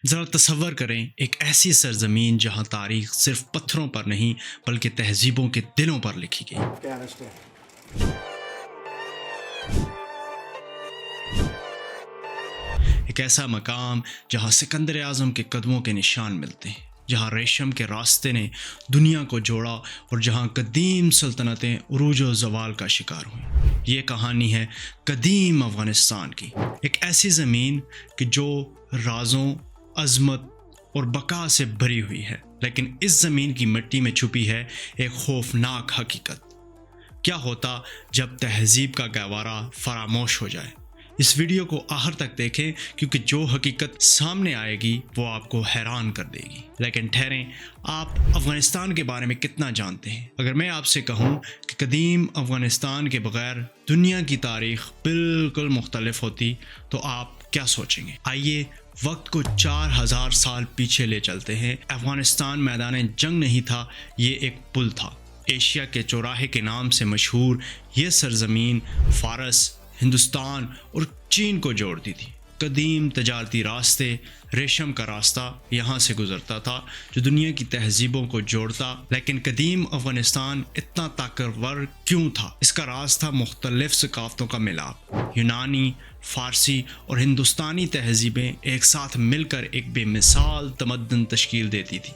ذرا تصور کریں ایک ایسی سرزمین جہاں تاریخ صرف پتھروں پر نہیں بلکہ تہذیبوں کے دلوں پر لکھی گئی۔ ایک ایسا مقام جہاں سکندر اعظم کے قدموں کے نشان ملتے ہیں، جہاں ریشم کے راستے نے دنیا کو جوڑا اور جہاں قدیم سلطنتیں عروج و زوال کا شکار ہوئیں۔ یہ کہانی ہے قدیم افغانستان کی، ایک ایسی زمین کہ جو رازوں، عظمت اور بقا سے بھری ہوئی ہے، لیکن اس زمین کی مٹی میں چھپی ہے ایک خوفناک حقیقت۔ کیا ہوتا جب تہذیب کا گہوارہ فراموش ہو جائے؟ اس ویڈیو کو آخر تک دیکھیں کیونکہ جو حقیقت سامنے آئے گی وہ آپ کو حیران کر دے گی۔ لیکن ٹھہریں، آپ افغانستان کے بارے میں کتنا جانتے ہیں؟ اگر میں آپ سے کہوں کہ قدیم افغانستان کے بغیر دنیا کی تاریخ بالکل مختلف ہوتی تو آپ کیا سوچیں گے؟ آئیے وقت کو 4000 سال پیچھے لے چلتے ہیں۔ افغانستان میدان جنگ نہیں تھا، یہ ایک پل تھا۔ ایشیا کے چوراہے کے نام سے مشہور یہ سرزمین فارس، ہندوستان اور چین کو جوڑتی تھی۔ قدیم تجارتی راستے، ریشم کا راستہ یہاں سے گزرتا تھا جو دنیا کی تہذیبوں کو جوڑتا۔ لیکن قدیم افغانستان اتنا طاقتور کیوں تھا؟ اس کا راز تھا مختلف ثقافتوں کا ملاپ۔ یونانی، فارسی اور ہندوستانی تہذیبیں ایک ساتھ مل کر ایک بے مثال تمدن تشکیل دیتی تھی۔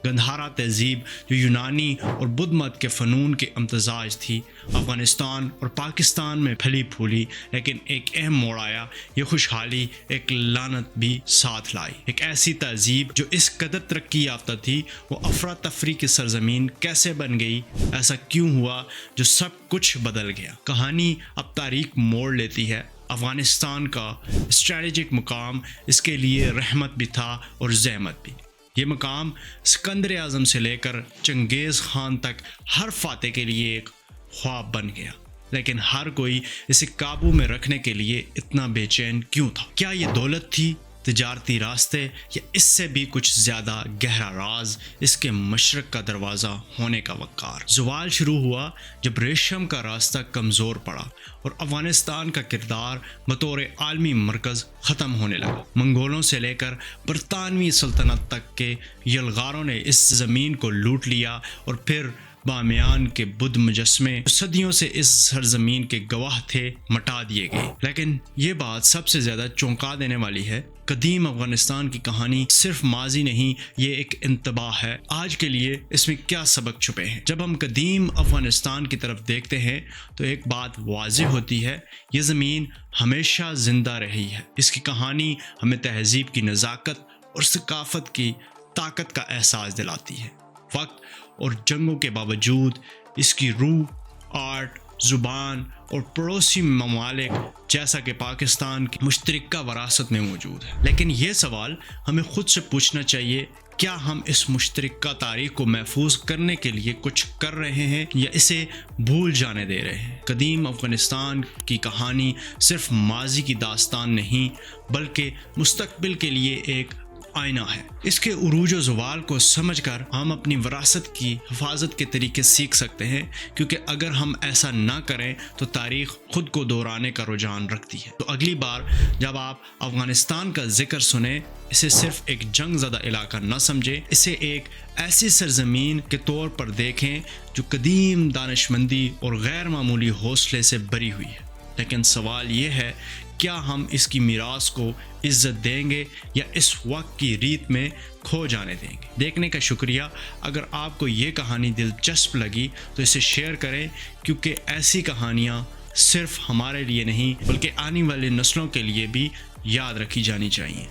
گندھارا تہذیب جو یونانی اور بدھ مت کے فنون کے امتزاج تھی، افغانستان اور پاکستان میں پھلی پھولی، لیکن ایک اہم موڑ آیا۔ یہ خوشحالی ایک لعنت بھی ساتھ لائی۔ ایک ایسی تہذیب جو اس قدر ترقی یافتہ تھی، وہ افراتفری کی سرزمین کیسے بن گئی؟ ایسا کیوں ہوا جو سب کچھ بدل گیا؟ کہانی اب تاریخ موڑ لیتی ہے۔ افغانستان کا اسٹریٹجک مقام اس کے لیے رحمت بھی تھا اور زحمت بھی۔ یہ مقام سکندر اعظم سے لے کر چنگیز خان تک ہر فاتح کے لیے ایک خواب بن گیا، لیکن ہر کوئی اسے قابو میں رکھنے کے لیے اتنا بے چین کیوں تھا؟ کیا یہ دولت تھی، تجارتی راستے، یا اس سے بھی کچھ زیادہ گہرا راز اس کے مشرق کا دروازہ ہونے کا وقار؟ زوال شروع ہوا جب ریشم کا راستہ کمزور پڑا اور افغانستان کا کردار بطور عالمی مرکز ختم ہونے لگا۔ منگولوں سے لے کر برطانوی سلطنت تک کے یلغاروں نے اس زمین کو لوٹ لیا اور پھر بامیان کے بدھ مجسمے صدیوں سے اس سرزمین کے گواہ تھے مٹا دیے گئے۔ لیکن یہ بات سب سے زیادہ چونکا دینے والی ہے، قدیم افغانستان کی کہانی صرف ماضی نہیں، یہ ایک انتباہ ہے۔ آج کے لیے اس میں کیا سبق چھپے ہیں؟ جب ہم قدیم افغانستان کی طرف دیکھتے ہیں تو ایک بات واضح ہوتی ہے، یہ زمین ہمیشہ زندہ رہی ہے۔ اس کی کہانی ہمیں تہذیب کی نزاکت اور ثقافت کی طاقت کا احساس دلاتی ہے۔ وقت اور جنگوں کے باوجود اس کی روح، آرٹ، زبان اور پڑوسی ممالک جیسا کہ پاکستان کی مشترکہ وراثت میں موجود ہے۔ لیکن یہ سوال ہمیں خود سے پوچھنا چاہیے، کیا ہم اس مشترکہ تاریخ کو محفوظ کرنے کے لیے کچھ کر رہے ہیں یا اسے بھول جانے دے رہے ہیں؟ قدیم افغانستان کی کہانی صرف ماضی کی داستان نہیں بلکہ مستقبل کے لیے ایک آئینہ ہے۔ اس کے عروج و زوال کو سمجھ کر ہم اپنی وراثت کی حفاظت کے طریقے سیکھ سکتے ہیں، کیونکہ اگر ہم ایسا نہ کریں تو تاریخ خود کو دہرانے کا رجحان رکھتی ہے۔ تو اگلی بار جب آپ افغانستان کا ذکر سنیں، اسے صرف ایک جنگ زدہ علاقہ نہ سمجھیں، اسے ایک ایسی سرزمین کے طور پر دیکھیں جو قدیم دانشمندی اور غیر معمولی حوصلے سے بھری ہوئی ہے۔ لیکن سوال یہ ہے، کیا ہم اس کی میراث کو عزت دیں گے یا اس وقت کی ریت میں کھو جانے دیں گے؟ دیکھنے کا شکریہ۔ اگر آپ کو یہ کہانی دلچسپ لگی تو اسے شیئر کریں، کیونکہ ایسی کہانیاں صرف ہمارے لیے نہیں بلکہ آنے والی نسلوں کے لیے بھی یاد رکھی جانی چاہیے۔